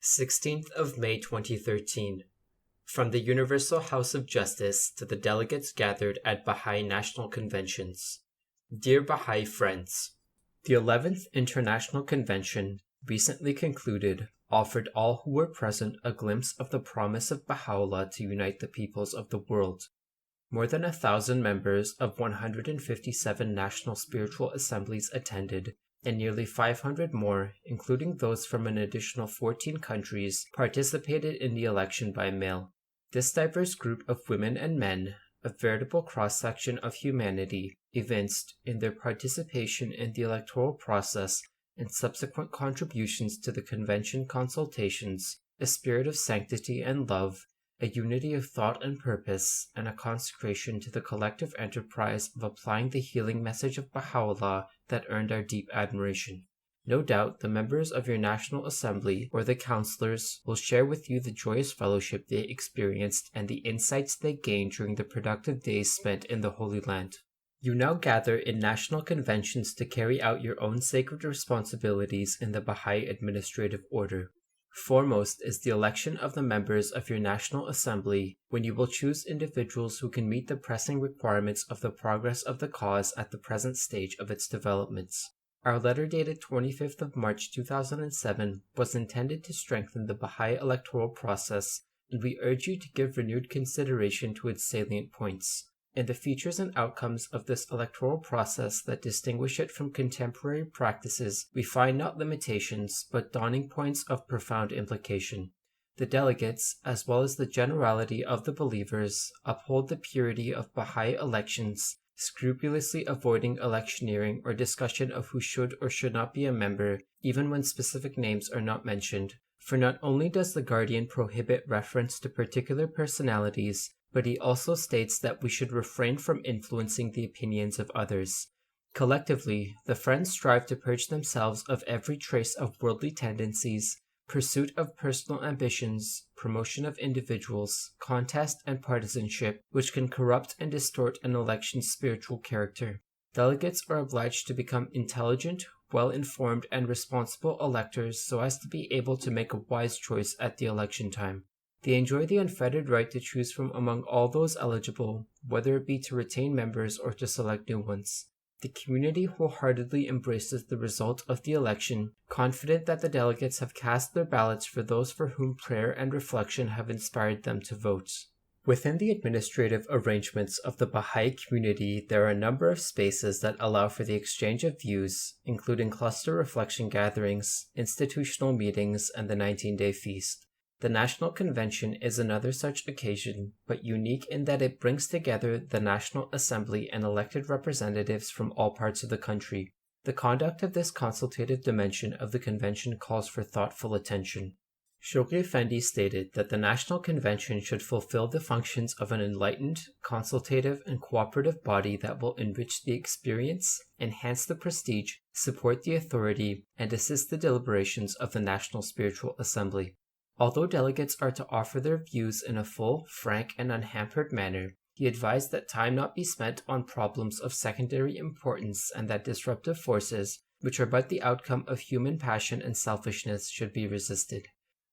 16th of May 2013. From the Universal House of Justice to the delegates gathered at Bahá'í National Conventions. Dear Baha'i friends, the 11th International Convention, recently concluded, offered all who were present a glimpse of the promise of Baha'u'llah to unite the peoples of the world. More than 1,000 members of 157 national spiritual assemblies attended, and nearly 500 more, including those from an additional 14 countries, participated in the election by mail. This diverse group of women and men, a veritable cross-section of humanity, evinced, in their participation in the electoral process and subsequent contributions to the convention consultations, a spirit of sanctity and love, a unity of thought and purpose, and a consecration to the collective enterprise of applying the healing message of Baha'u'llah that earned our deep admiration. No doubt the members of your National Assembly or the councillors will share with you the joyous fellowship they experienced and the insights they gained during the productive days spent in the Holy Land. You now gather in national conventions to carry out your own sacred responsibilities in the Baha'i administrative order. Foremost is the election of the members of your National Assembly, when you will choose individuals who can meet the pressing requirements of the progress of the cause at the present stage of its developments. Our letter dated 25th of March 2007 was intended to strengthen the Baha'i electoral process, and we urge you to give renewed consideration to its salient points. In the features and outcomes of this electoral process that distinguish it from contemporary practices, we find not limitations, but dawning points of profound implication. The delegates, as well as the generality of the believers, uphold the purity of Baha'i elections, scrupulously avoiding electioneering or discussion of who should or should not be a member, even when specific names are not mentioned. For not only does the Guardian prohibit reference to particular personalities, but he also states that we should refrain from influencing the opinions of others. Collectively, the Friends strive to purge themselves of every trace of worldly tendencies, pursuit of personal ambitions, promotion of individuals, contest and partisanship, which can corrupt and distort an election's spiritual character. Delegates are obliged to become intelligent, well-informed, and responsible electors so as to be able to make a wise choice at the election time. They enjoy the unfettered right to choose from among all those eligible, whether it be to retain members or to select new ones. The community wholeheartedly embraces the result of the election, confident that the delegates have cast their ballots for those for whom prayer and reflection have inspired them to vote. Within the administrative arrangements of the Baha'i community, there are a number of spaces that allow for the exchange of views, including cluster reflection gatherings, institutional meetings, and the 19-day feast. The National Convention is another such occasion, but unique in that it brings together the National Assembly and elected representatives from all parts of the country. The conduct of this consultative dimension of the convention calls for thoughtful attention. Shoghi Effendi stated that the National Convention should fulfill the functions of an enlightened, consultative, and cooperative body that will enrich the experience, enhance the prestige, support the authority, and assist the deliberations of the National Spiritual Assembly. Although delegates are to offer their views in a full, frank, and unhampered manner, he advised that time not be spent on problems of secondary importance and that disruptive forces, which are but the outcome of human passion and selfishness, should be resisted.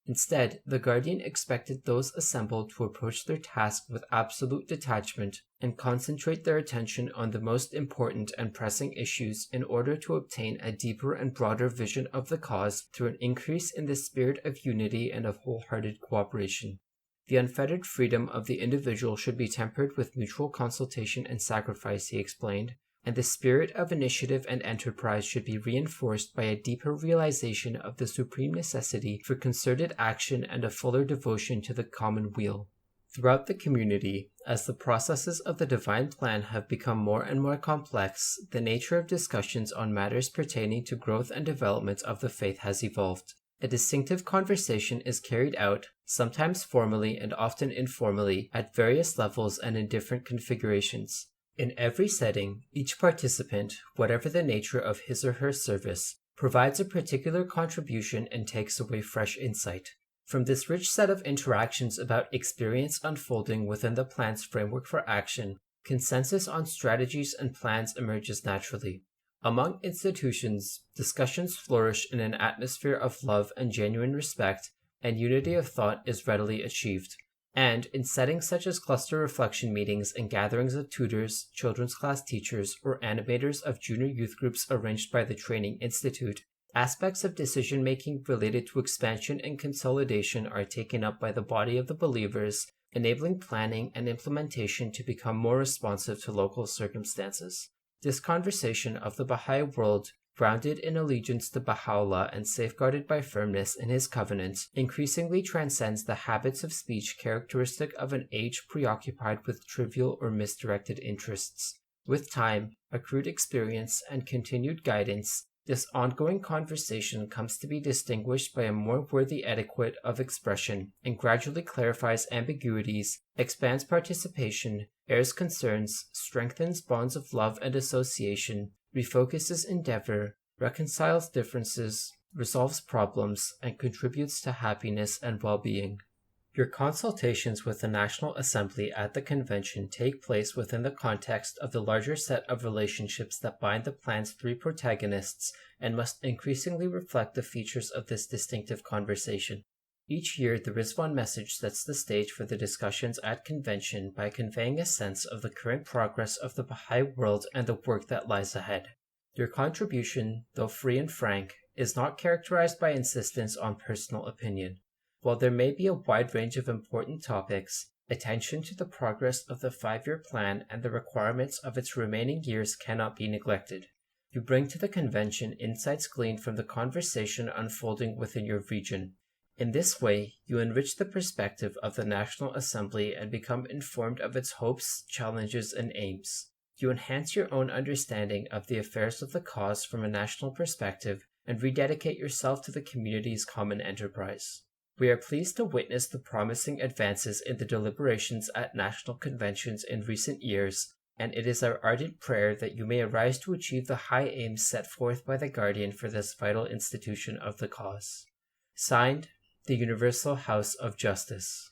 Instead, the Guardian expected those assembled to approach their task with absolute detachment and concentrate their attention on the most important and pressing issues in order to obtain a deeper and broader vision of the cause through an increase in the spirit of unity and of wholehearted cooperation. The unfettered freedom of the individual should be tempered with mutual consultation and sacrifice, he explained, and the spirit of initiative and enterprise should be reinforced by a deeper realization of the supreme necessity for concerted action and a fuller devotion to the common weal. Throughout the community, as the processes of the divine plan have become more and more complex, the nature of discussions on matters pertaining to growth and development of the faith has evolved. A distinctive conversation is carried out, sometimes formally and often informally, at various levels and in different configurations. In every setting, each participant, whatever the nature of his or her service, provides a particular contribution and takes away fresh insight. From this rich set of interactions about experience unfolding within the plan's framework for action, consensus on strategies and plans emerges naturally. Among institutions, discussions flourish in an atmosphere of love and genuine respect, and unity of thought is readily achieved. And in settings such as cluster reflection meetings and gatherings of tutors, children's class teachers, or animators of junior youth groups arranged by the Training Institute, aspects of decision-making related to expansion and consolidation are taken up by the body of the believers, enabling planning and implementation to become more responsive to local circumstances. This conversation of the Baha'i world, grounded in allegiance to Baha'u'llah and safeguarded by firmness in his covenants, increasingly transcends the habits of speech characteristic of an age preoccupied with trivial or misdirected interests. With time, accrued experience, and continued guidance, this ongoing conversation comes to be distinguished by a more worthy etiquette of expression and gradually clarifies ambiguities, expands participation, airs concerns, strengthens bonds of love and association, refocuses endeavor, reconciles differences, resolves problems, and contributes to happiness and well-being. Your consultations with the National Assembly at the convention take place within the context of the larger set of relationships that bind the plan's three protagonists and must increasingly reflect the features of this distinctive conversation. Each year, the Rizwan message sets the stage for the discussions at convention by conveying a sense of the current progress of the Baha'i world and the work that lies ahead. Your contribution, though free and frank, is not characterized by insistence on personal opinion. While there may be a wide range of important topics, attention to the progress of the 5-year plan and the requirements of its remaining years cannot be neglected. You bring to the convention insights gleaned from the conversation unfolding within your region. In this way, you enrich the perspective of the National Assembly and become informed of its hopes, challenges, and aims. You enhance your own understanding of the affairs of the cause from a national perspective and rededicate yourself to the community's common enterprise. We are pleased to witness the promising advances in the deliberations at national conventions in recent years, and it is our ardent prayer that you may arise to achieve the high aims set forth by the Guardian for this vital institution of the cause. Signed, the Universal House of Justice.